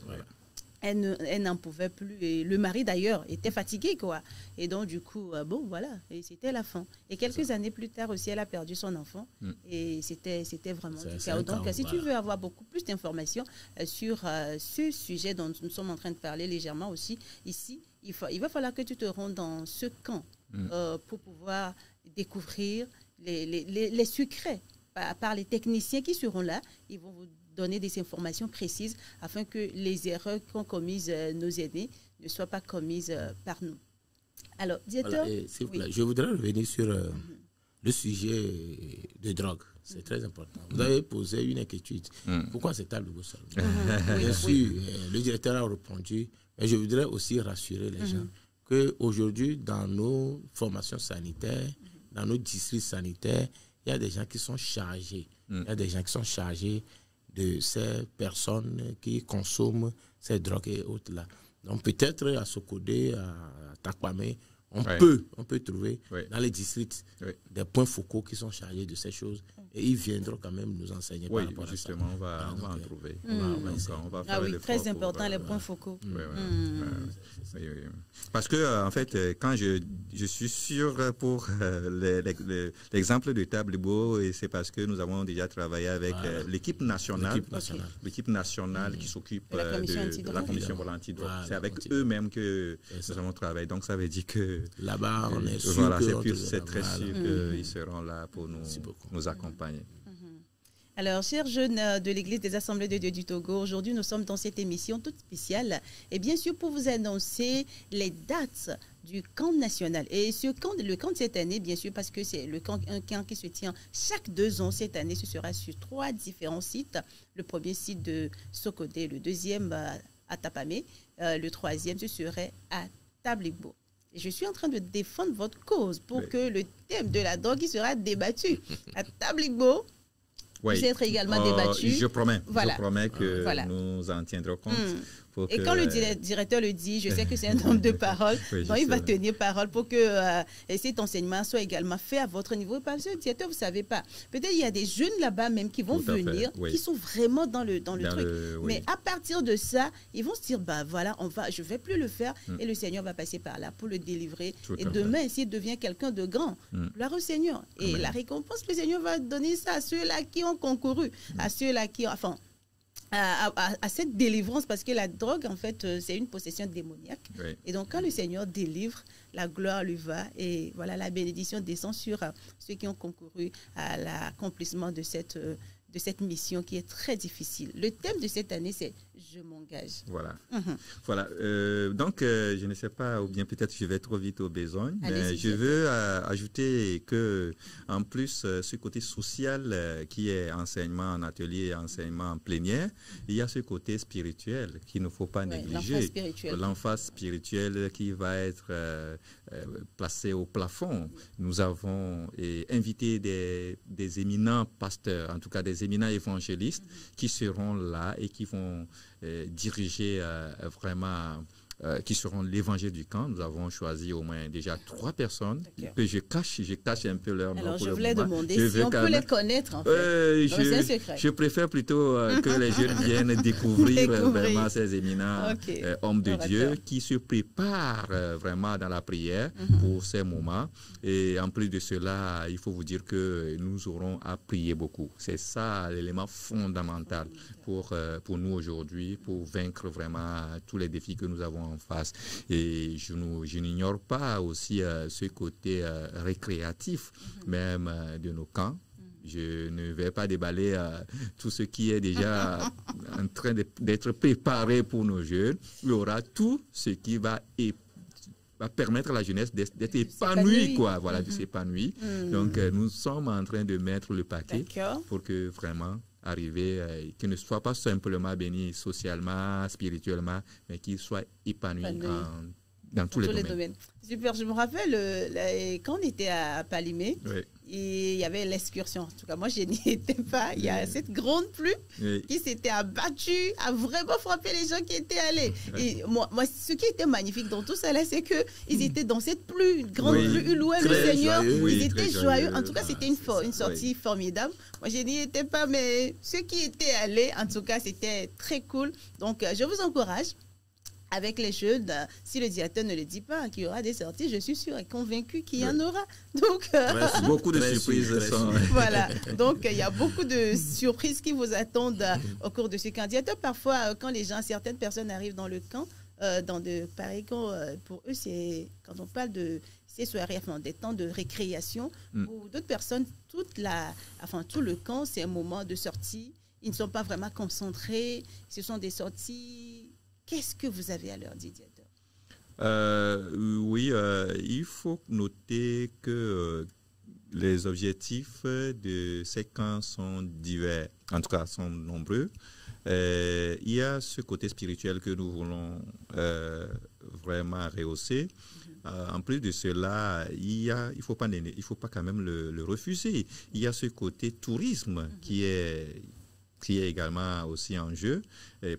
[SPEAKER 2] Elle n'en pouvait plus. Et le mari, d'ailleurs, était fatigué, quoi. Et donc, du coup, bon, voilà. Et c'était la fin. Et quelques années plus tard aussi, elle a perdu son enfant. Et c'était vraiment du chaos. Donc, si tu veux avoir beaucoup plus d'informations sur ce sujet dont nous sommes en train de parler légèrement aussi, ici, il va falloir que tu te rendes dans ce camp pour pouvoir découvrir les secrets par les techniciens qui seront là. Ils vont vous donner des informations précises afin que les erreurs qu'ont commises nos aînés ne soient pas commises par nous. Alors, directeur,
[SPEAKER 4] voilà, je voudrais revenir sur le sujet de drogue. C'est très important. Vous avez posé une inquiétude. Pourquoi c'est Tabligo seulement? Bien sûr, le directeur a répondu, mais je voudrais aussi rassurer les gens qu'aujourd'hui, dans nos formations sanitaires, dans nos districts sanitaires, il y a des gens qui sont chargés. Il y a des gens qui sont chargés de ces personnes qui consomment ces drogues et autres-là. Donc peut-être à Sokodé, à Takwame, on peut trouver dans les districts des points focaux qui sont chargés de ces choses, et ils viendront quand même nous enseigner par rapport
[SPEAKER 3] justement, à ça. On va en trouver. On va faire
[SPEAKER 2] très important, les points focaux.
[SPEAKER 3] Parce que, en fait, quand je suis sûr pour l'exemple de Tabligo, et c'est parce que nous avons déjà travaillé avec l'équipe nationale qui s'occupe de la commission pour l'antidrogue. C'est avec eux-mêmes que nous avons travaillé. Donc, ça veut dire que
[SPEAKER 4] là-bas, on est sûr
[SPEAKER 3] c'est très sûr qu'ils seront là pour nous accompagner.
[SPEAKER 2] Alors, chers jeunes de l'Église des Assemblées de Dieu du Togo, aujourd'hui, nous sommes dans cette émission toute spéciale. Et bien sûr, pour vous annoncer les dates du camp national. Et le camp de cette année, bien sûr, parce que c'est un camp qui se tient chaque 2 ans. Cette année, ce sera sur 3 différents sites. Le premier site de Sokodé, le deuxième à Tapamé, le troisième, ce serait à Tabligo. Je suis en train de défendre votre cause pour que le thème de la drogue sera débattu. À Tabligo, vous êtes également débattu.
[SPEAKER 3] Je promets que nous en tiendrons compte.
[SPEAKER 2] Et quand le directeur le dit, je sais que c'est un homme de parole, donc il va tenir parole pour que cet enseignement soit également fait à votre niveau. Parce que, directeur, vous ne savez pas, peut-être il y a des jeunes là-bas même qui vont venir, qui sont vraiment dans le truc. Mais à partir de ça, ils vont se dire, bah voilà, je ne vais plus le faire, et le Seigneur va passer par là pour le délivrer. Et demain, s'il devient quelqu'un de grand, gloire au Seigneur. Et la récompense, le Seigneur va donner ça à ceux-là qui ont concouru, à ceux-là qui ont... Enfin, à cette délivrance, parce que la drogue, en fait, c'est une possession démoniaque. Et donc, quand le Seigneur délivre, la gloire lui va, et voilà, la bénédiction descend sur ceux qui ont concouru à l'accomplissement de cette mission qui est très difficile. Le thème de cette année, c'est « Je m'engage ».
[SPEAKER 3] Voilà. Voilà. Donc, je ne sais pas, ou bien peut-être je vais trop vite aux besognes, mais je veux ajouter que, en plus, ce côté social qui est enseignement en atelier, enseignement en plénière, il y a ce côté spirituel qu'il ne faut pas négliger. L'emphase spirituelle qui va être placée au plafond. Nous avons invité des éminents pasteurs, en tout cas des éminents évangélistes qui seront là et qui vont diriger vraiment, qui seront l'évangile du camp. Nous avons choisi au moins déjà 3 personnes que je cache un peu leur nom.
[SPEAKER 2] Alors je voulais demander si on peut les connaître en fait.
[SPEAKER 3] Je préfère plutôt que les jeunes viennent découvrir vraiment ces éminents hommes de Dieu qui se préparent vraiment dans la prière pour ces moments. Et en plus de cela, il faut vous dire que nous aurons à prier beaucoup. C'est ça l'élément fondamental pour nous aujourd'hui, pour vaincre vraiment tous les défis que nous avons en face. Et je n'ignore pas aussi ce côté récréatif même de nos camps. Je ne vais pas déballer tout ce qui est déjà en train d'être préparé pour nos jeunes. Il y aura tout ce qui va va permettre à la jeunesse d'être épanouie, quoi. Voilà, de s'épanouir. Donc, nous sommes en train de mettre le paquet pour que vraiment arriver, qu'il ne soit pas simplement béni socialement, spirituellement, mais qu'il soit épanoui dans tous les domaines.
[SPEAKER 2] Super, je me rappelle quand on était à Palimé, et il y avait l'excursion. En tout cas, moi, je n'y étais pas. Il y a cette grande pluie qui s'était abattue, a vraiment frappé les gens qui étaient allés. Et moi, ce qui était magnifique dans tout ça, là, c'est qu'ils étaient dans cette pluie, une grande pluie, ils louaient le Seigneur. Ils étaient joyeux. En tout cas, c'était une sortie formidable. Moi, je n'y étais pas, mais ceux qui étaient allés, en tout cas, c'était très cool. Donc, je vous encourage. Avec les jeunes, si le directeur ne le dit pas qu'il y aura des sorties, je suis sûre et convaincue qu'il y en aura. Donc,
[SPEAKER 3] beaucoup de surprises.
[SPEAKER 2] Voilà. Donc, il y a beaucoup de surprises qui vous attendent au cours de ce camp. Directeur, parfois, quand certaines personnes arrivent dans le camp, pareil, pour eux, c'est quand on parle de ces soirées, enfin, des temps de récréation, pour d'autres personnes, tout le camp, c'est un moment de sortie. Ils ne sont pas vraiment concentrés. Ce sont des sorties. Qu'est-ce que vous avez à leur dire, directeur?
[SPEAKER 3] Oui, il faut noter que les objectifs de ces camps sont divers, en tout cas sont nombreux. Il y a ce côté spirituel que nous voulons vraiment rehausser. En plus de cela, il faut pas quand même le refuser. Il y a ce côté tourisme qui est également aussi en jeu,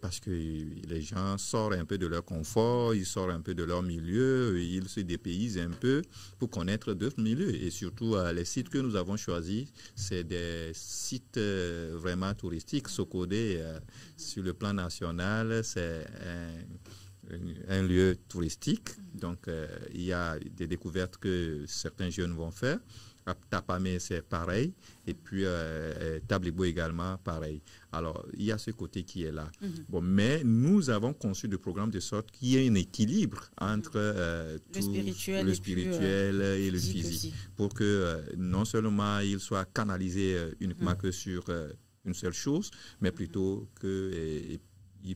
[SPEAKER 3] parce que les gens sortent un peu de leur confort, ils sortent un peu de leur milieu, ils se dépaysent un peu pour connaître d'autres milieux. Et surtout, les sites que nous avons choisis, c'est des sites vraiment touristiques. Sokodé, sur le plan national, c'est un lieu touristique. Donc, il y a des découvertes que certains jeunes vont faire. À Tapamé, c'est pareil. Et puis, Tablibo également, pareil. Alors, il y a ce côté qui est là. Bon, mais nous avons conçu le programme de sorte qu'il y ait un équilibre entre
[SPEAKER 2] le
[SPEAKER 3] spirituel et le physique. Pour que non seulement il soit canalisé uniquement que sur une seule chose, mais plutôt qu'il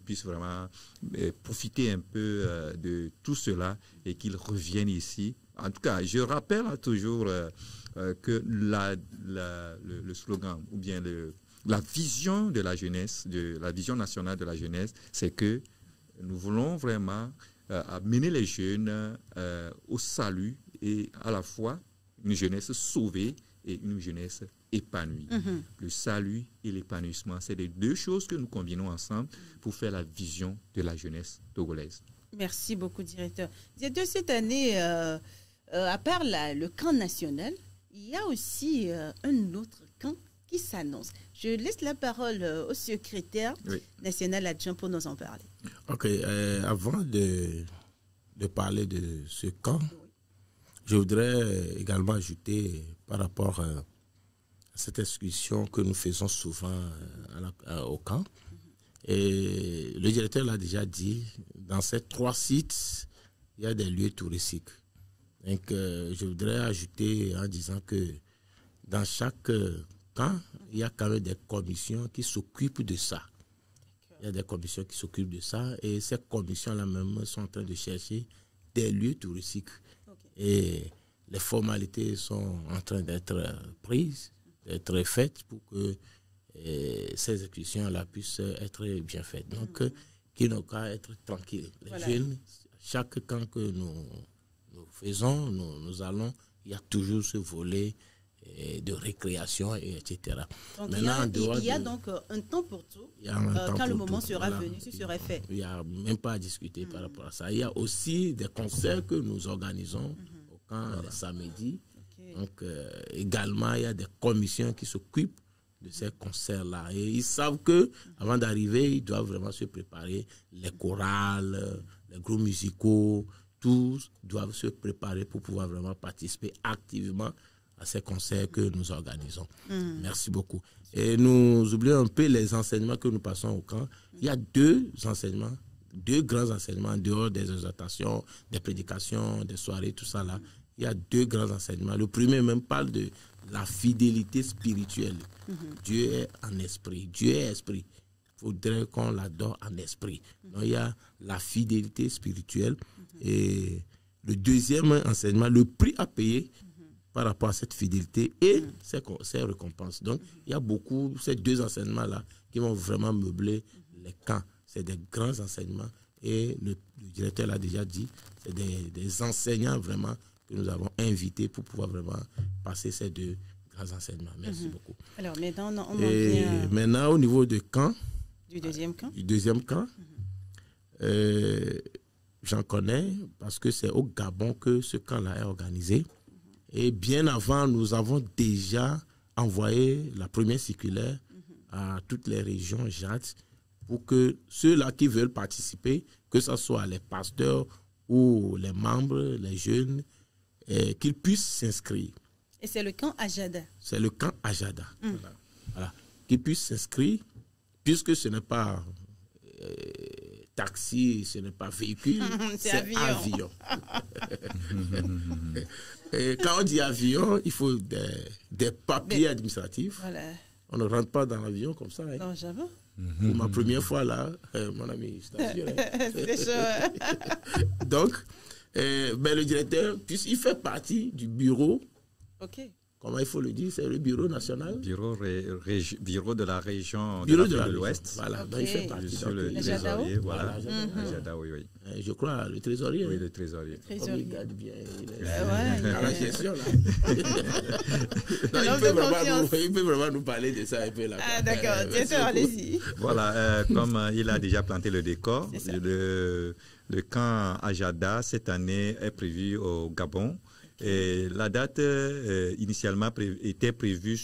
[SPEAKER 3] puisse vraiment profiter un peu de tout cela et qu'il revienne ici. En tout cas, je rappelle toujours que le slogan ou bien la vision de la jeunesse, la vision nationale de la jeunesse, c'est que nous voulons vraiment amener les jeunes au salut et à la fois une jeunesse sauvée et une jeunesse épanouie. Le salut et l'épanouissement, c'est les deux choses que nous combinons ensemble pour faire la vision de la jeunesse togolaise.
[SPEAKER 2] Merci beaucoup, directeur. Directeur, cette année, à part le camp national, il y a aussi un autre camp qui s'annonce. Je laisse la parole au secrétaire national adjoint pour nous en parler.
[SPEAKER 4] Ok, avant de parler de ce camp, je voudrais également ajouter par rapport à cette excursion que nous faisons souvent au camp. Et le directeur l'a déjà dit, dans ces 3 sites, il y a des lieux touristiques. Donc, je voudrais ajouter en disant que dans chaque camp, il y a quand même des commissions qui s'occupent de ça. Il y a des commissions qui s'occupent de ça et ces commissions-là même sont en train de chercher des lieux touristiques. Et les formalités sont en train d'être prises, d'être faites pour que ces exécutions-là puissent être bien faites. Donc, qu'il n'ont qu'à être tranquilles. Les jeunes, chaque camp que nous faisons, nous allons, il y a toujours ce volet de récréation, etc.
[SPEAKER 2] Donc, il y a donc un temps pour tout. Quand le moment sera venu, ce serait fait.
[SPEAKER 4] Il n'y a même pas à discuter par rapport à ça. Il y a aussi des concerts que nous organisons au camp les samedis. Donc, également, il y a des commissions qui s'occupent de ces concerts-là. Et ils savent qu'avant d'arriver, ils doivent vraiment se préparer. Les chorales, les groupes musicaux, tous doivent se préparer pour pouvoir vraiment participer activement à ces concerts que nous organisons. Merci beaucoup. Et nous oublions un peu les enseignements que nous passons au camp. Il y a 2 enseignements, 2 grands enseignements en dehors des exhortations, des prédications, des soirées, tout ça là. Il y a 2 grands enseignements. Le premier même parle de la fidélité spirituelle. Dieu est en esprit. Dieu est esprit. Il faudrait qu'on l'adore en esprit. Donc il y a la fidélité spirituelle et le deuxième enseignement, le prix à payer par rapport à cette fidélité et ses récompenses. Donc, il y a beaucoup, ces deux enseignements-là, qui vont vraiment meubler les camps. C'est des grands enseignements et le directeur l'a déjà dit, c'est des enseignants vraiment que nous avons invités pour pouvoir vraiment passer ces deux grands enseignements. Merci beaucoup.
[SPEAKER 2] Alors, maintenant,
[SPEAKER 4] maintenant, au niveau du camp,
[SPEAKER 2] du deuxième camp,
[SPEAKER 4] j'en connais parce que c'est au Gabon que ce camp-là est organisé. Et bien avant, nous avons déjà envoyé la première circulaire à toutes les régions JAD pour que ceux-là qui veulent participer, que ce soit les pasteurs ou les membres, les jeunes, qu'ils puissent s'inscrire.
[SPEAKER 2] Et c'est le camp Ajada.
[SPEAKER 4] C'est le camp Ajada. Voilà. Qu'ils puissent s'inscrire, puisque ce n'est pas taxi, ce n'est pas véhicule, c'est avion. Et quand on dit avion, il faut des papiers administratifs. Voilà. On ne rentre pas dans l'avion comme ça. Hein.
[SPEAKER 2] Non, jamais.
[SPEAKER 4] Pour ma première fois là, mon ami, je t'assure.
[SPEAKER 2] C'était chaud.
[SPEAKER 4] Donc, le directeur, il fait partie du bureau.
[SPEAKER 2] Ok.
[SPEAKER 4] Comment il faut le dire, c'est le bureau national.
[SPEAKER 3] Bureau de la région
[SPEAKER 4] de
[SPEAKER 3] l'Ouest.
[SPEAKER 4] Voilà, donc il fait partie.
[SPEAKER 3] Je suis le trésorier. Voilà. Ajada, oui.
[SPEAKER 4] Je crois, le trésorier.
[SPEAKER 3] Oui, le trésorier.
[SPEAKER 4] Comme il garde bien.
[SPEAKER 2] Il
[SPEAKER 4] a la gestion, là. Il peut vraiment nous parler de ça un peu là.
[SPEAKER 2] Ah, d'accord. Bien sûr, allez-y.
[SPEAKER 3] Voilà, comme il a déjà planté le décor, le camp Ajada, cette année, est prévu au Gabon. Et la date initialement était prévue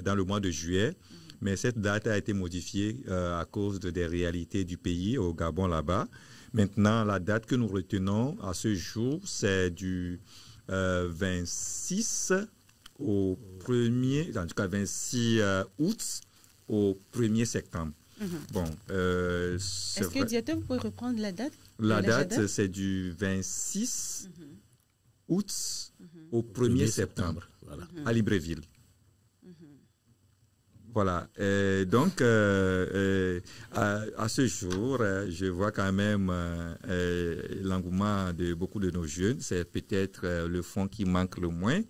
[SPEAKER 3] dans le mois de juillet, mais cette date a été modifiée à cause des réalités du pays au Gabon là-bas. Maintenant, la date que nous retenons à ce jour, c'est du 26 au 1er, en tout cas 26 août au 1er septembre. Bon,
[SPEAKER 2] est-ce que directeur, vous pouvez reprendre la date?
[SPEAKER 3] La date, c'est du 26 août au 1er septembre, voilà, à Libreville. Voilà. Donc, à ce jour, je vois quand même l'engouement de beaucoup de nos jeunes. C'est peut-être le fond qui manque le moins.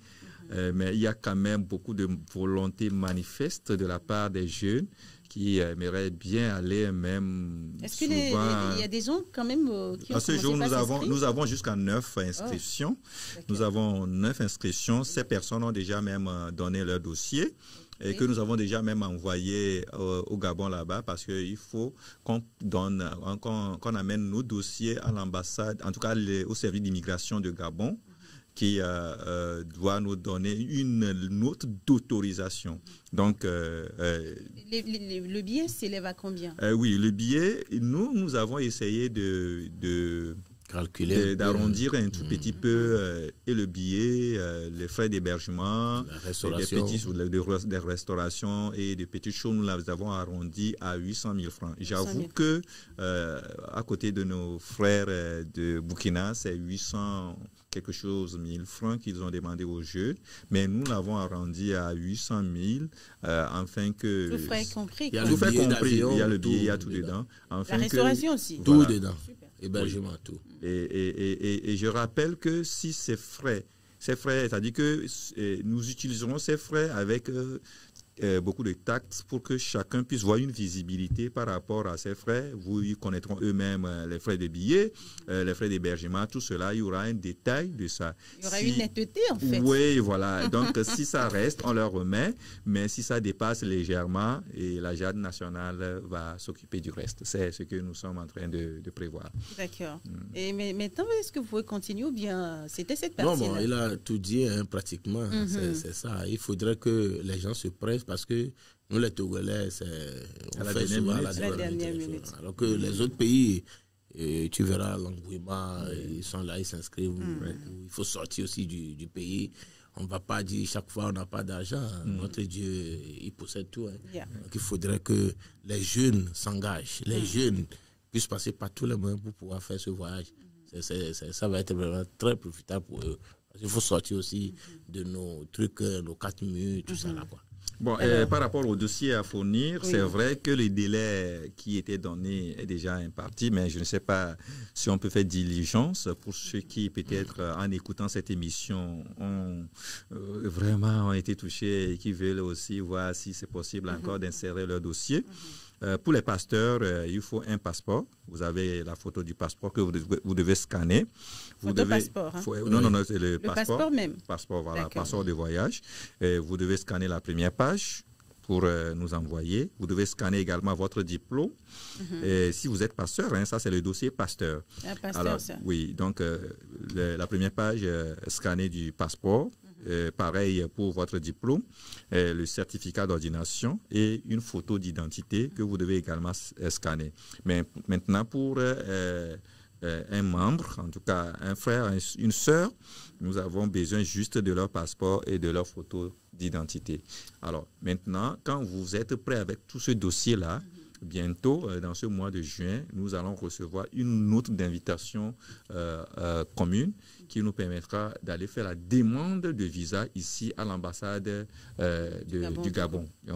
[SPEAKER 3] Mais il y a quand même beaucoup de volonté manifeste de la part des jeunes qui aimeraient bien aller même.
[SPEAKER 2] Est-ce qu'il y a des gens quand même qui ont
[SPEAKER 3] à ce jour, nous avons jusqu'à 9 inscriptions.
[SPEAKER 2] Oh,
[SPEAKER 3] nous avons 9 inscriptions. Ces personnes ont déjà même donné leur dossier et que nous avons déjà même envoyé au Gabon là-bas parce qu'il faut qu'on amène nos dossiers à l'ambassade, en tout cas au service d'immigration de Gabon, qui doit nous donner une note d'autorisation. Donc,
[SPEAKER 2] le billet s'élève à combien?
[SPEAKER 3] Oui, le billet, nous avons essayé d'arrondir un tout petit peu et le billet, les frais d'hébergement, des restaurations et des petites choses, nous les avons arrondis à 800 000 francs. J'avoue que à côté de nos frères de Burkina, c'est 800 quelque chose 1000 francs qu'ils ont demandé aux jeunes, mais nous l'avons arrondi à 800 000 afin que...
[SPEAKER 2] Tout frais compris.
[SPEAKER 3] Il y a le billet d'avion, il y a le billet, il y a tout dedans.
[SPEAKER 2] La restauration aussi.
[SPEAKER 4] Tout dedans. Hébergement, tout.
[SPEAKER 3] Et je rappelle que si ces frais, c'est-à-dire que nous utiliserons ces frais avec beaucoup de taxes pour que chacun puisse voir une visibilité par rapport à ces frais. Ils connaîtront eux-mêmes les frais de billets, les frais d'hébergement, tout cela. Il y aura un détail de ça.
[SPEAKER 2] Il y aura une netteté en fait.
[SPEAKER 3] Oui, voilà. Donc, si ça reste, on leur remet. Mais si ça dépasse légèrement, et la JAD nationale va s'occuper du reste. C'est ce que nous sommes en train de prévoir.
[SPEAKER 2] D'accord. Et mais maintenant, est-ce que vous pouvez continuer ou bien c'était cette partie-là?
[SPEAKER 4] Non, il a tout dit pratiquement. C'est ça. Il faudrait que les gens se pressent parce que nous, les Togolais, on fait souvent à la dernière minute. Alors que les autres pays, tu verras l'engouement, ils sont là, ils s'inscrivent. Il faut sortir aussi du pays. On ne va pas dire chaque fois on n'a pas d'argent. Notre Dieu, il possède tout. Hein. Donc il faudrait que les jeunes s'engagent, les jeunes puissent passer par tous les moyens pour pouvoir faire ce voyage. Ça va être vraiment très profitable pour eux. Parce qu'il faut sortir aussi de nos trucs, nos 4 murs, tout ça là, quoi.
[SPEAKER 3] Bon, par rapport au dossier à fournir, c'est vrai que le délai qui était donné est déjà imparti, mais je ne sais pas si on peut faire diligence pour ceux qui, peut-être, en écoutant cette émission, ont vraiment été touchés et qui veulent aussi voir si c'est possible encore d'insérer leur dossier. Pour les pasteurs, il faut un passeport. Vous avez la photo du passeport que vous devez scanner.
[SPEAKER 2] Passeport. Hein?
[SPEAKER 3] Non, c'est le
[SPEAKER 2] passeport même.
[SPEAKER 3] Passeport, voilà, passeport de voyage. Vous devez scanner la première page pour nous envoyer. Vous devez scanner également votre diplôme. Et si vous êtes pasteur, hein, ça c'est le dossier pasteur.
[SPEAKER 2] Alors, ça.
[SPEAKER 3] Oui, donc la première page, scanner du passeport. Pareil pour votre diplôme, le certificat d'ordination et une photo d'identité que vous devez également scanner. Mais maintenant, pour un membre, en tout cas un frère, une sœur, nous avons besoin juste de leur passeport et de leur photo d'identité. Alors maintenant, quand vous êtes prêt avec tout ce dossier-là, bientôt, dans ce mois de juin, nous allons recevoir une note d'invitation commune qui nous permettra d'aller faire la demande de visa ici à l'ambassade du Gabon. Et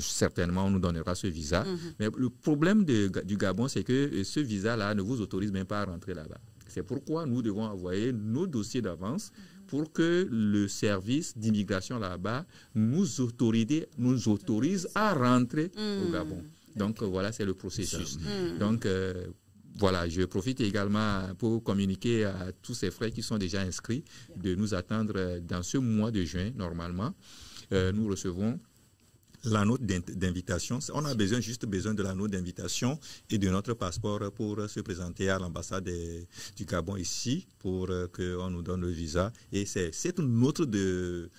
[SPEAKER 3] certainement, on nous donnera ce visa. Mais le problème du Gabon, c'est que ce visa-là ne vous autorise même pas à rentrer là-bas. C'est pourquoi nous devons envoyer nos dossiers d'avance pour que le service d'immigration là-bas nous autorise à rentrer au Gabon. Donc, voilà, c'est le processus. Donc, voilà, je profite également pour communiquer à tous ces frères qui sont déjà inscrits de nous attendre dans ce mois de juin, normalement. Nous recevons la note d'invitation. On a juste besoin de la note d'invitation et de notre passeport pour se présenter à l'ambassade du Gabon ici pour qu'on nous donne le visa. Et c'est cette note de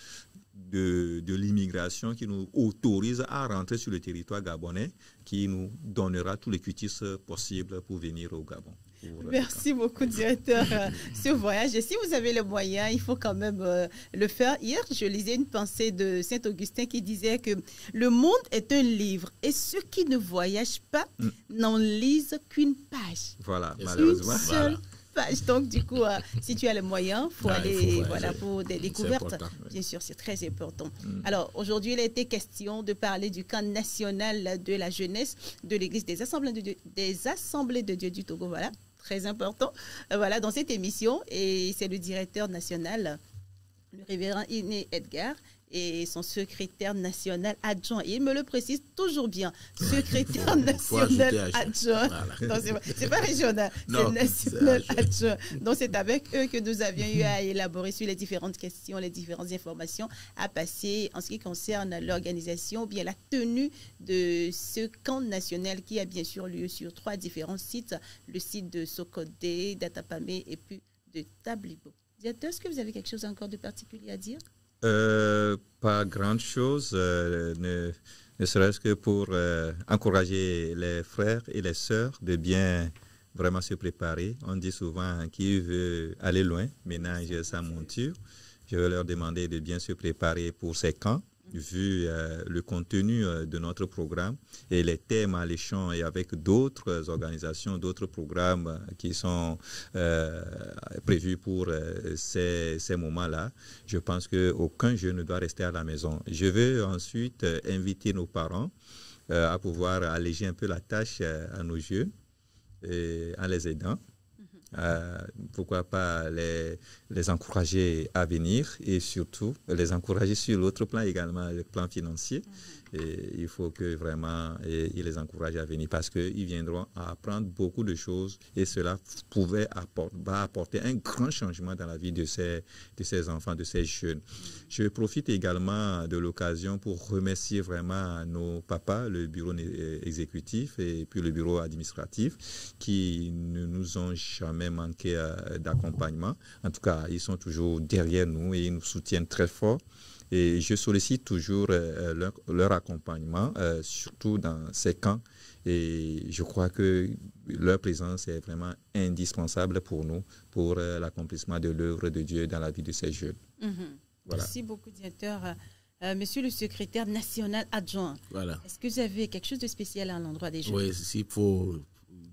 [SPEAKER 3] l'immigration qui nous autorise à rentrer sur le territoire gabonais, qui nous donnera tous les cutis possibles pour venir au Gabon.
[SPEAKER 2] Merci beaucoup, directeur. Ce voyage, et si vous avez le moyen, il faut quand même le faire. Hier, je lisais une pensée de Saint-Augustin qui disait que le monde est un livre et ceux qui ne voyagent pas n'en lisent qu'une page.
[SPEAKER 3] Voilà, malheureusement.
[SPEAKER 2] Une seule page. Donc, du coup, si tu as les moyens, il faut aller pour des découvertes. Bien sûr, c'est très important. Alors, aujourd'hui, il a été question de parler du camp national de la jeunesse de l'Église des Assemblées de Dieu du Togo. Voilà, très important. Voilà, dans cette émission, et c'est le directeur national, le révérend Iné Edgar, et son secrétaire national adjoint. Il me le précise toujours bien. Secrétaire national adjoint. Voilà. C'est pas régional, c'est national adjoint. Donc, c'est avec eux que nous avions eu à élaborer sur les différentes questions, les différentes informations à passer en ce qui concerne l'organisation ou bien la tenue de ce camp national qui a bien sûr lieu sur 3 différents sites. Le site de Sokodé, d'Atapamé et puis de Tablibo. Directeur, est-ce que vous avez quelque chose encore de particulier à dire?
[SPEAKER 3] Pas grand-chose, ne serait-ce que pour encourager les frères et les sœurs de bien vraiment se préparer. On dit souvent qui veut aller loin ménage sa monture. Je vais leur demander de bien se préparer pour ces camps, vu le contenu de notre programme et les thèmes alléchants et avec d'autres organisations, d'autres programmes qui sont prévus pour ces moments-là. Je pense qu'aucun jeune ne doit rester à la maison. Je veux ensuite inviter nos parents à pouvoir alléger un peu la tâche à nos jeunes en les aidant. Pourquoi pas les encourager à venir et surtout les encourager sur l'autre plan également, le plan financier. Et il faut que vraiment ils les encouragent à venir parce qu'ils viendront à apprendre beaucoup de choses et cela va apporter un grand changement dans la vie de ces enfants, de ces jeunes. Je profite également de l'occasion pour remercier vraiment nos papas, le bureau exécutif et puis le bureau administratif qui ne nous ont jamais manqué d'accompagnement. En tout cas, ils sont toujours derrière nous et ils nous soutiennent très fort. Et je sollicite toujours leur accompagnement, surtout dans ces camps. Et je crois que leur présence est vraiment indispensable pour nous, pour l'accomplissement de l'œuvre de Dieu dans la vie de ces jeunes.
[SPEAKER 2] Voilà. Merci beaucoup, directeur. Monsieur le secrétaire national adjoint, est-ce que vous avez quelque chose de spécial à l'endroit des jeunes?
[SPEAKER 4] Oui, s'il faut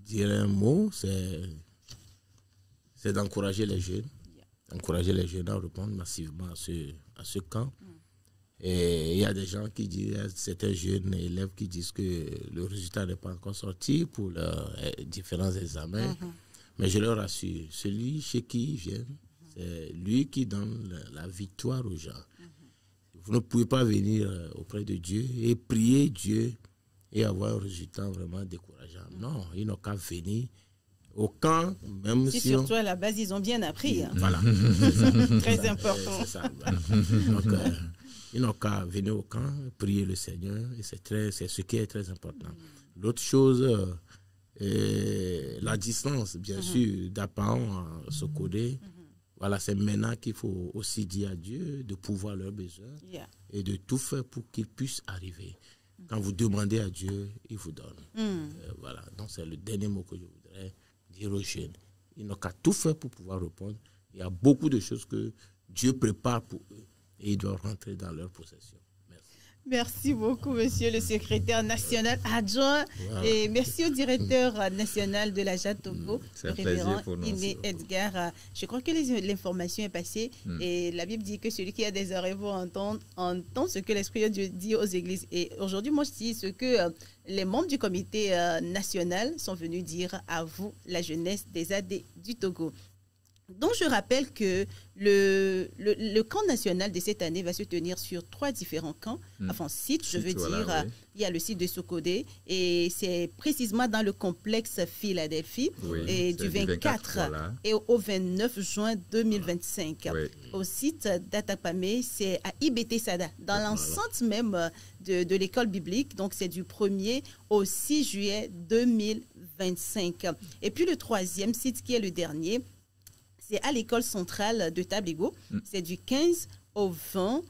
[SPEAKER 4] dire un mot, c'est d'encourager les jeunes. Encourager les jeunes à répondre massivement à ce camp. Et il y a des gens qui disent, certains jeunes élèves qui disent que le résultat n'est pas encore sorti pour leurs différents examens. Mais je leur assure, celui chez qui ils viennent, c'est lui qui donne la victoire aux gens. Vous ne pouvez pas venir auprès de Dieu et prier Dieu et avoir un résultat vraiment décourageant. Non, ils n'ont qu'à venir au camp, même si
[SPEAKER 2] surtout à la base, ils ont bien appris.
[SPEAKER 4] Voilà.
[SPEAKER 2] Très important.
[SPEAKER 4] C'est ça. Voilà. Donc, ils n'ont qu'à venir au camp, prier le Seigneur, et c'est ce qui est très important. L'autre chose, la distance, bien sûr, d'apprendre à se coder. Voilà, c'est maintenant qu'il faut aussi dire à Dieu de pouvoir leurs besoins et de tout faire pour qu'ils puissent arriver. Quand vous demandez à Dieu, il vous donne. Voilà, donc c'est le dernier mot que je voudrais dire aux jeunes. Ils n'ont qu'à tout faire pour pouvoir répondre. Il y a beaucoup de choses que Dieu prépare pour eux et ils doivent rentrer dans leur possession.
[SPEAKER 2] Merci beaucoup, monsieur le secrétaire national adjoint. Wow. Et merci au directeur national de la JAD Togo, le révérend Iné Edgar. Je crois que l'information est passée et la Bible dit que celui qui a des oreilles pour entendre, entend ce que l'Esprit de Dieu dit aux églises. Et aujourd'hui, moi, je dis ce que les membres du comité national sont venus dire à vous, la jeunesse des AD du Togo. Donc, je rappelle que le camp national de cette année va se tenir sur 3 différents camps, enfin sites, je veux dire. Oui. Il y a le site de Sokodé et c'est précisément dans le complexe Philadelphie et du 24 et au 29 juin 2025. Oui. Au site d'Atapamé, c'est à IBT Sada, dans l'enceinte même de l'école biblique. Donc, c'est du 1er au 6 juillet 2025. Et puis, le 3e site qui est le dernier, c'est à l'école centrale de Tabligo. C'est du 15 au 20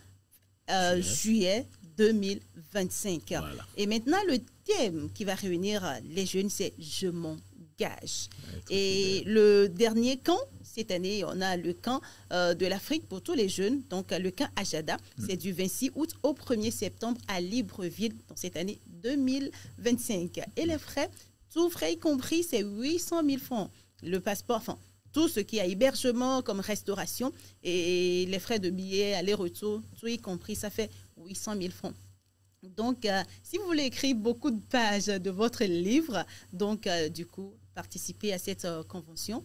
[SPEAKER 2] juillet 2025. Voilà. Et maintenant, le thème qui va réunir les jeunes, c'est « Je m'engage ». Et le dernier camp, cette année, on a le camp de l'Afrique pour tous les jeunes. Donc, le camp Ajada, c'est du 26 août au 1er septembre à Libreville, dans cette année 2025. Et les frais, tout frais y compris, c'est 800 000 francs. Le passeport, enfin, tout ce qui a hébergement comme restauration et les frais de billets, aller-retour, tout y compris, ça fait 800 000 francs. Donc, si vous voulez écrire beaucoup de pages de votre livre, donc, du coup, participez à cette convention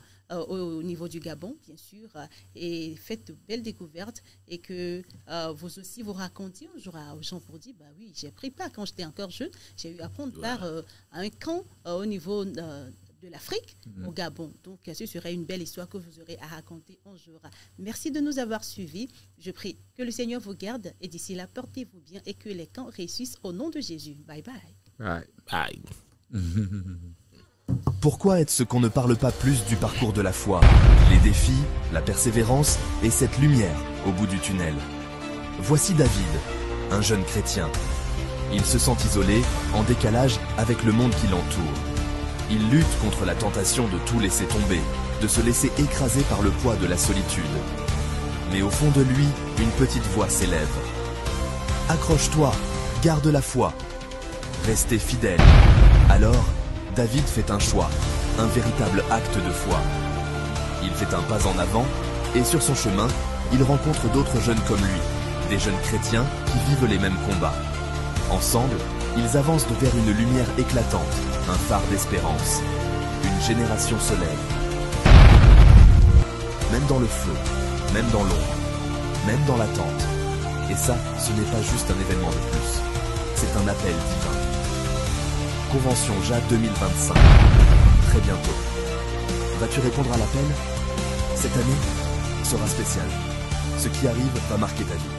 [SPEAKER 2] au niveau du Gabon, bien sûr, et faites de belles découvertes et que vous aussi vous racontiez un jour aux gens pour dire, bah oui, j'ai pris part quand j'étais encore jeune, j'ai eu à prendre part à un camp au niveau de l'Afrique au Gabon. Donc, ce serait une belle histoire que vous aurez à raconter un jour. Merci de nous avoir suivis. Je prie que le Seigneur vous garde et d'ici là, portez-vous bien et que les camps réussissent au nom de Jésus. Bye bye.
[SPEAKER 4] Bye bye.
[SPEAKER 1] Pourquoi est-ce qu'on ne parle pas plus du parcours de la foi, les défis, la persévérance et cette lumière au bout du tunnel? Voici David, un jeune chrétien. Il se sent isolé, en décalage avec le monde qui l'entoure. Il lutte contre la tentation de tout laisser tomber, de se laisser écraser par le poids de la solitude. Mais au fond de lui, une petite voix s'élève. Accroche-toi, garde la foi, restez fidèle. Alors, David fait un choix, un véritable acte de foi. Il fait un pas en avant et sur son chemin, il rencontre d'autres jeunes comme lui, des jeunes chrétiens qui vivent les mêmes combats. Ensemble, ils avancent vers une lumière éclatante, un phare d'espérance. Une génération se lève. Même dans le feu, même dans l'ombre, même dans l'attente. Et ça, ce n'est pas juste un événement de plus. C'est un appel divin. Convention JAD 2025. Très bientôt. Vas-tu répondre à l'appel? Cette année sera spéciale. Ce qui arrive va marquer ta vie.